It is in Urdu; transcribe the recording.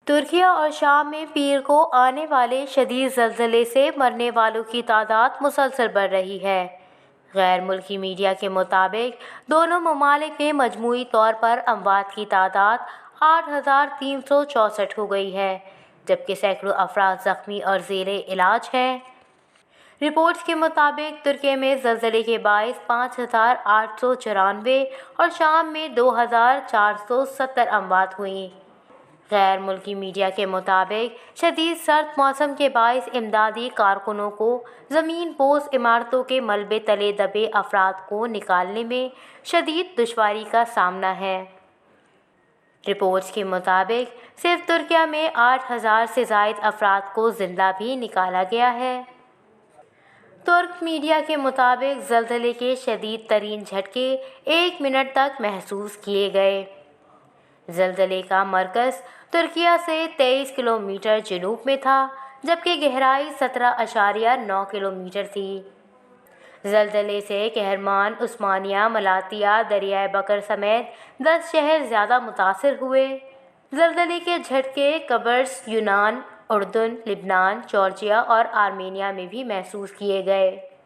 ترکیہ اور شام میں پیر کو آنے والے شدید زلزلے سے مرنے والوں کی تعداد مسلسل بڑھ رہی ہے۔ غیر ملکی میڈیا کے مطابق دونوں ممالک میں مجموعی طور پر اموات کی تعداد 8,364 ہو گئی ہے، جبکہ سینکڑوں افراد زخمی اور زیر علاج ہیں۔ رپورٹس کے مطابق ترکی میں زلزلے کے باعث 5,894 اور شام میں 2,470 اموات ہوئیں۔ غیر ملکی میڈیا کے مطابق شدید سرد موسم کے باعث امدادی کارکنوں کو زمین بوس عمارتوں کے ملبے تلے دبے افراد کو نکالنے میں شدید دشواری کا سامنا ہے۔ رپورٹس کے مطابق صرف ترکیہ میں 8,000 سے زائد افراد کو زندہ بھی نکالا گیا ہے۔ ترک میڈیا کے مطابق زلزلے کے شدید ترین جھٹکے 1 منٹ تک محسوس کیے گئے۔ زلزلے کا مرکز ترکیہ سے 23 کلومیٹر جنوب میں تھا، جبکہ گہرائی 17.9 کلومیٹر تھی۔ زلزلے سے کہرمان، عثمانیہ، ملاطیا، دریائے بکر سمیت 10 شہر زیادہ متاثر ہوئے۔ زلزلے کے جھٹکے قبرص، یونان، اردن، لبنان، جارجیا اور آرمینیا میں بھی محسوس کیے گئے۔